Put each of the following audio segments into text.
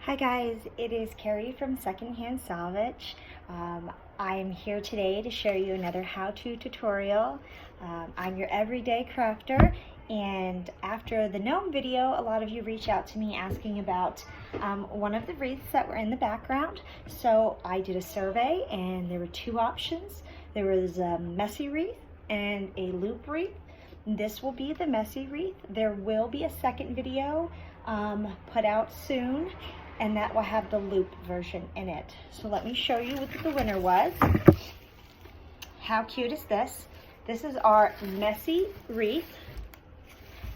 Hi guys, it is Carrie from Secondhand Salvage. I'm here today to show you another how-to tutorial. I'm your everyday crafter, and after the gnome video, a lot of you reached out to me asking about one of the wreaths that were in the background. So I did a survey and there were two options. There was a messy wreath and a loop wreath. This will be the messy wreath. There will be a second video put out soon, and that will have the loop version in it. So let me show you what the winner was. How cute is this? This is our messy wreath.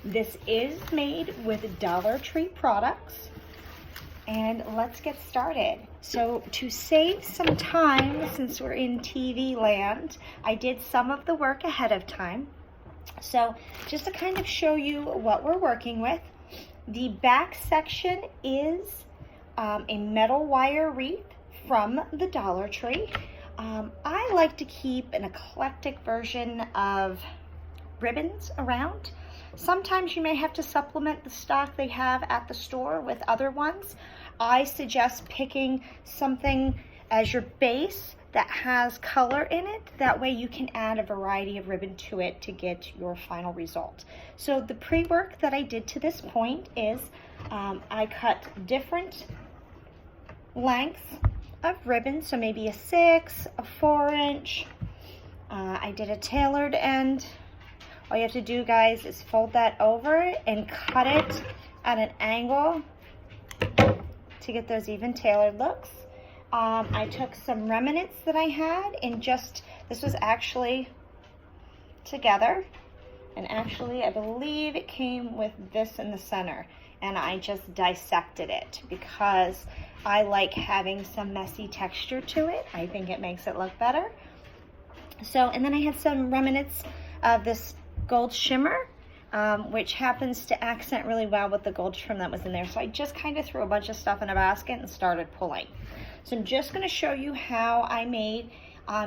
This is made with Dollar Tree products. And let's get started. So to save some time, since we're in TV land, I did some of the work ahead of time. So just to kind of show you what we're working with, the back section is a metal wire wreath from the Dollar Tree. I like to keep an eclectic version of ribbons around. Sometimes you may have to supplement the stock they have at the store with other ones. I suggest picking something as your base that has color in it. That way you can add a variety of ribbon to it to get your final result. So the pre-work that I did to this point is I cut different lengths of ribbon, so maybe a 6, a 4-inch. I did a tailored end. All you have to do, guys, is fold that over and cut it at an angle to get those even tailored looks. I took some remnants that I had and this was actually together, and actually I believe it came with this in the center, and I just dissected it because I like having some messy texture to it. I think it makes it look better. So, and then I had some remnants of this gold shimmer, which happens to accent really well with the gold trim that was in there. So I just kind of threw a bunch of stuff in a basket and started pulling. So I'm just going to show you how I made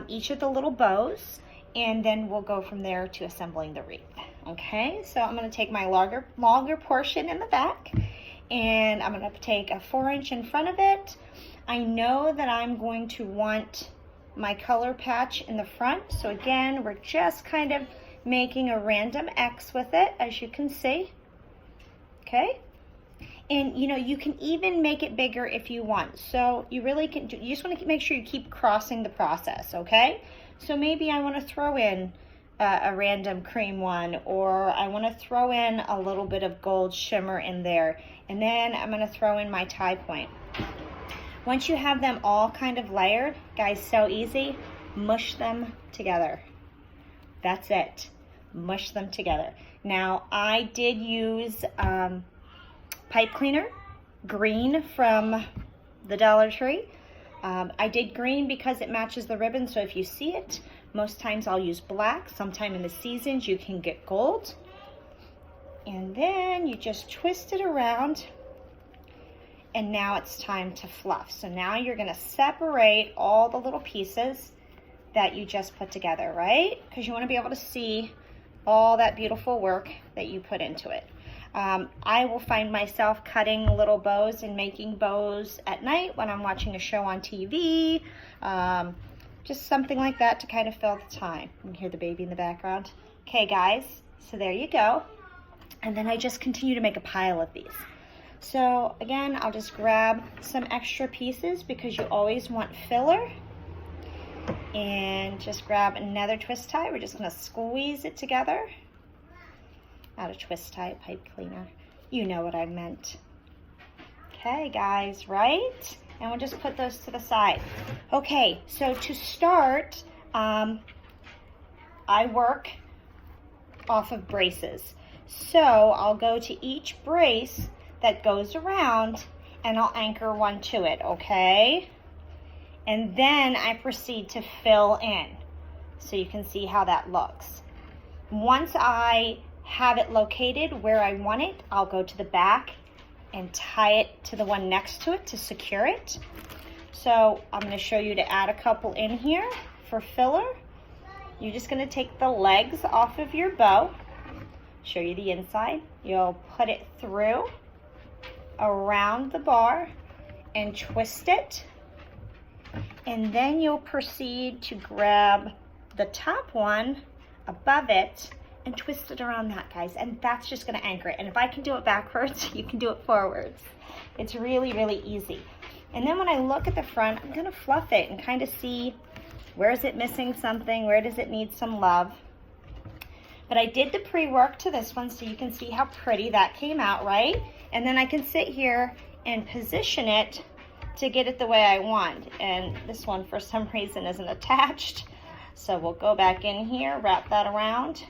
each of the little bows, and then we'll go from there to assembling the wreath. Okay, so I'm going to take my longer portion in the back, and I'm going to take a 4-inch in front of it. I know that I'm going to want my color patch in the front, so again, we're just kind of making a random X with it, as you can see. Okay, and you know, you can even make it bigger if you want. So you really can you just want to make sure you keep crossing the process. Okay, so maybe I want to throw in a random cream one, or I want to throw in a little bit of gold shimmer in there, and then I'm going to throw in my tie point. Once you have them all kind of layered, guys, so easy, mush them together. That's it. Mush them together. Now, I did use pipe cleaner, green from the Dollar Tree. I did green because it matches the ribbon, so if you see it, most times I'll use black. Sometime in the seasons you can get gold. And then you just twist it around, and now it's time to fluff. So now you're gonna separate all the little pieces that you just put together, right? Because you want to be able to see all that beautiful work that you put into it. I will find myself cutting little bows and making bows at night when I'm watching a show on TV, just something like that to kind of fill the time. You can hear the baby in the background. Okay, guys, so there you go. And then I just continue to make a pile of these. So again, I'll just grab some extra pieces because you always want filler. And just grab another twist tie. We're just going to squeeze it together. Not a twist tie, pipe cleaner. You know what I meant. Okay, guys, right? And we'll just put those to the side. Okay, so to start, I work off of braces. So I'll go to each brace that goes around, and I'll anchor one to it, okay? And then I proceed to fill in, so you can see how that looks. Once I have it located where I want it, I'll go to the back and tie it to the one next to it to secure it. So I'm going to show you to add a couple in here for filler. You're just going to take the legs off of your bow, show you the inside. You'll put it through around the bar, and twist it. And then you'll proceed to grab the top one above it and twist it around that, guys. And that's just gonna anchor it. And if I can do it backwards, you can do it forwards. It's really, really easy. And then when I look at the front, I'm gonna fluff it and kind of see, where is it missing something? Where does it need some love? But I did the pre-work to this one so you can see how pretty that came out, right? And then I can sit here and position it to get it the way I want. And this one for some reason isn't attached. So we'll go back in here, wrap that around,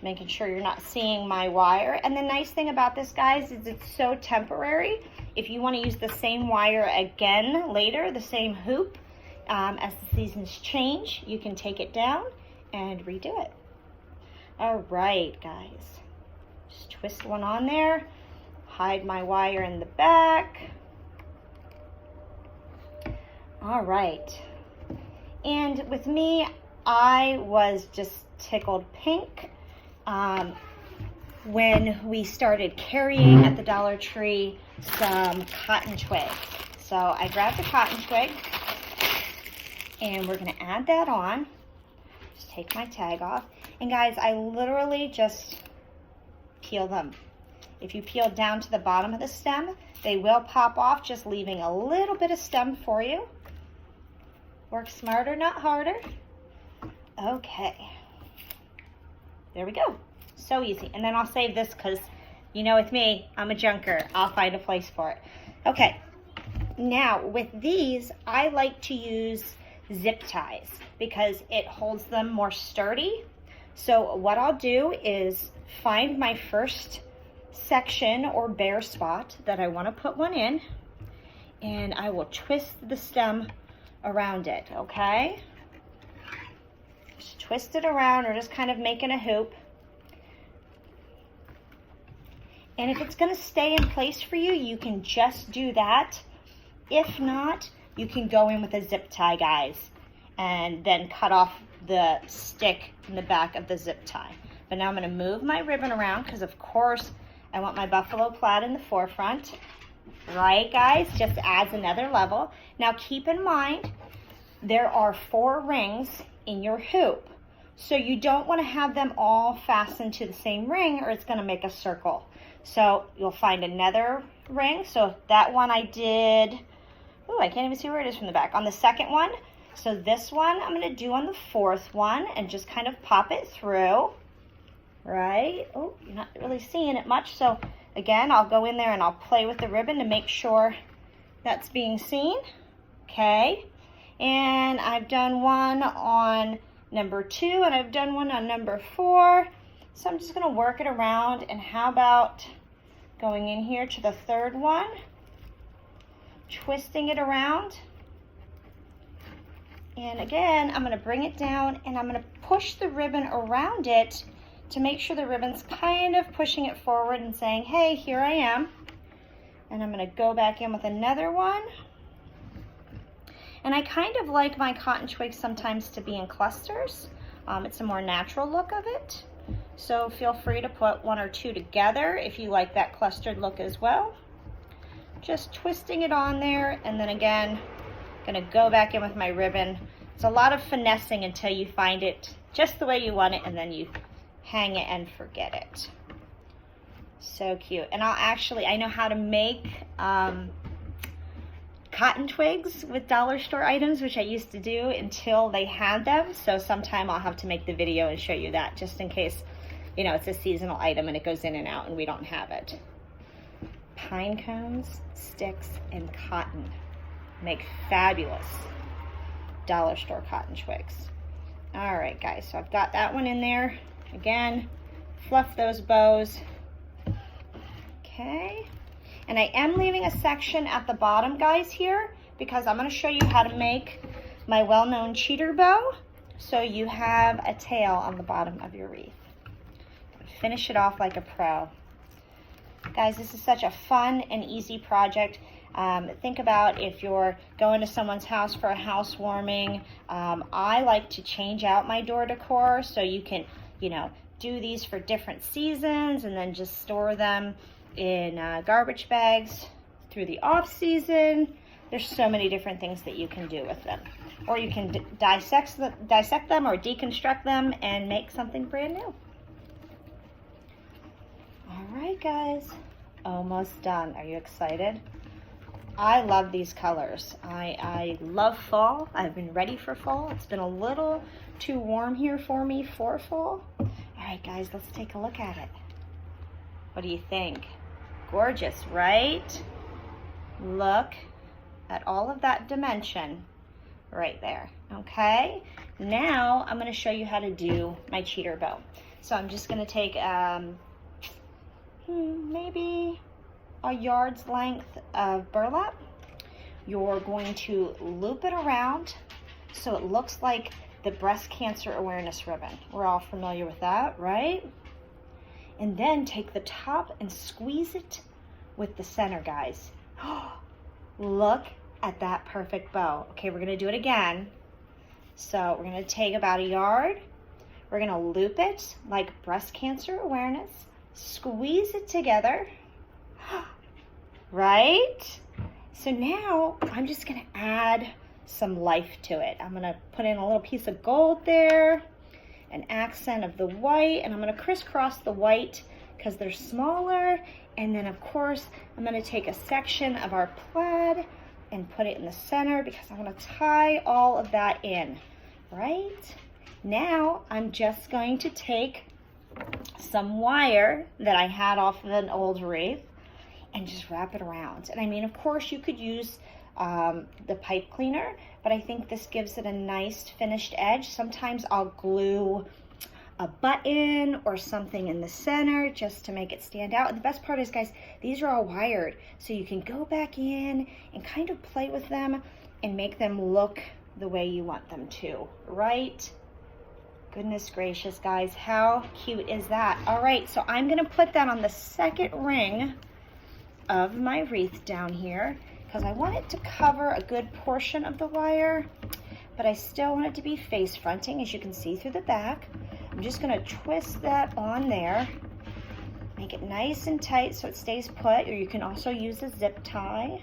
making sure you're not seeing my wire. And the nice thing about this, guys, is it's so temporary. If you want to use the same wire again later, the same hoop, as the seasons change, you can take it down and redo it. All right, guys, just twist one on there, hide my wire in the back. All right, and with me, I was just tickled pink when we started carrying at the Dollar Tree some cotton twigs. So I grabbed the cotton twig and we're gonna add that on. Just take my tag off. And guys, I literally just peel them. If you peel down to the bottom of the stem, they will pop off, just leaving a little bit of stem for you. Work smarter, not harder. Okay. There we go. So easy. And then I'll save this because, you know, with me, I'm a junker. I'll find a place for it. Okay. Now, with these, I like to use zip ties because it holds them more sturdy. So what I'll do is find my first section or bare spot that I want to put one in, and I will twist the stem around it, okay? Just twist it around or just kind of making a hoop. And if it's going to stay in place for you, you can just do that. If not, you can go in with a zip tie, guys, and then cut off the stick in the back of the zip tie. But now I'm going to move my ribbon around because, of course, I want my buffalo plaid in the forefront. Right, guys? Just adds another level. Now, keep in mind, there are 4 rings in your hoop. So you don't want to have them all fastened to the same ring or it's going to make a circle. So you'll find another ring. So that one I did, oh, I can't even see where it is from the back. On the second one. So this one I'm going to do on the 4th one and just kind of pop it through. Right? Oh, you're not really seeing it much. So again, I'll go in there and I'll play with the ribbon to make sure that's being seen. Okay. And I've done one on number 2 and I've done one on number 4. So I'm just going to work it around. And how about going in here to the 3rd one, twisting it around. And again, I'm going to bring it down and I'm going to push the ribbon around it to make sure the ribbon's kind of pushing it forward and saying, hey, here I am. And I'm going to go back in with another one. And I kind of like my cotton twigs sometimes to be in clusters. It's a more natural look of it. So feel free to put 1 or 2 together if you like that clustered look as well. Just twisting it on there, and then again, gonna go back in with my ribbon. It's a lot of finessing until you find it just the way you want it, and then you hang it and forget it. So cute. And I know how to make cotton twigs with dollar store items, which I used to do until they had them. So sometime I'll have to make the video and show you that, just in case, you know, it's a seasonal item and it goes in and out and we don't have it. Pine cones, sticks, and cotton make fabulous dollar store cotton twigs. All right, guys, so I've got that one in there. Again, fluff those bows. Okay. And I am leaving a section at the bottom, guys, here, because I'm going to show you how to make my well-known cheater bow, so you have a tail on the bottom of your wreath. Finish it off like a pro. Guys, this is such a fun and easy project. Think about if you're going to someone's house for a housewarming. I like to change out my door decor, so you can, you know, do these for different seasons and then just store them in garbage bags. through the off season. There's so many different things that you can do with them. Or you can dissect them or deconstruct them and make something brand new. All right, guys, almost done. Are you excited? I love these colors. I love fall. I've been ready for fall. It's been a little too warm here for me for fall. All right, guys, let's take a look at it. What do you think? Gorgeous, right? Look at all of that dimension right there, okay? Now I'm gonna show you how to do my cheater bow. So I'm just gonna take maybe a yard's length of burlap. You're going to loop it around so it looks like the breast cancer awareness ribbon. We're all familiar with that, right? And then take the top and squeeze it with the center, guys. Look at that perfect bow. Okay, we're gonna do it again. So we're gonna take about a yard. We're gonna loop it like breast cancer awareness. Squeeze it together, right? So now I'm just gonna add some life to it. I'm gonna put in a little piece of gold there, an accent of the white, and I'm gonna crisscross the white because they're smaller. And then of course, I'm gonna take a section of our plaid and put it in the center because I wanna tie all of that in, right? Now I'm just going to take some wire that I had off of an old wreath and just wrap it around. And I mean, of course you could use the pipe cleaner, but I think this gives it a nice finished edge. Sometimes I'll glue a button or something in the center just to make it stand out. And the best part is, guys, these are all wired, so you can go back in and kind of play with them and make them look the way you want them to, right? Goodness gracious, guys, how cute is that? All right, so I'm gonna put that on the second ring of my wreath down here because I want it to cover a good portion of the wire, but I still want it to be face fronting, as you can see through the back. I'm just gonna twist that on there, make it nice and tight so it stays put, or you can also use a zip tie.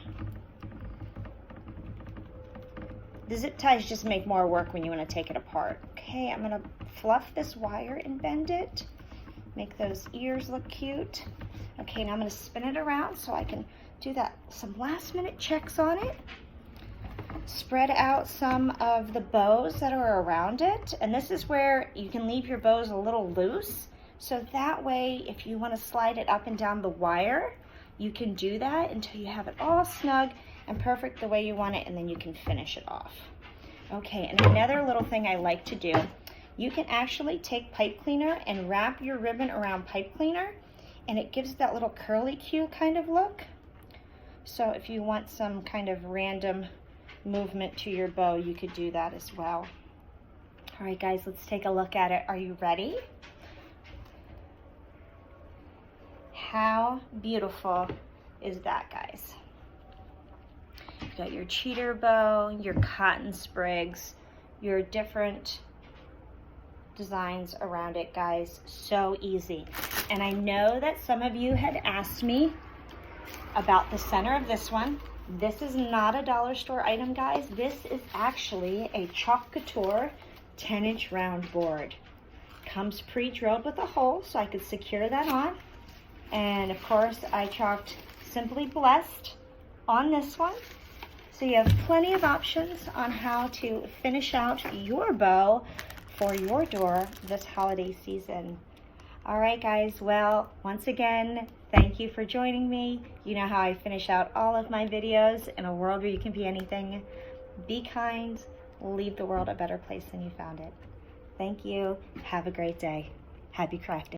The zip ties just make more work when you want to take it apart. Okay, I'm gonna fluff this wire and bend it. Make those ears look cute. Okay, now I'm gonna spin it around so I can do some last minute checks on it. Spread out some of the bows that are around it. And this is where you can leave your bows a little loose. So that way, if you want to slide it up and down the wire, you can do that until you have it all snug and perfect the way you want it, and then you can finish it off. Okay, and another little thing I like to do, you can actually take pipe cleaner and wrap your ribbon around pipe cleaner, and it gives that little curly Q kind of look. So if you want some kind of random movement to your bow, you could do that as well. All right, guys, let's take a look at it. Are you ready? How beautiful is that, guys? You got your cheater bow, your cotton sprigs, your different designs around it, guys. So easy. And I know that some of you had asked me about the center of this one. This is not a dollar store item, guys. This is actually a Chalk Couture 10-inch round board. Comes pre-drilled with a hole so I could secure that on. And of course, I chalked Simply Blessed on this one. So you have plenty of options on how to finish out your bow for your door this holiday season. All right, guys, well, once again, thank you for joining me. You know how I finish out all of my videos. In a world where you can be anything, be kind, leave the world a better place than you found it. Thank you. Have a great day. Happy crafting.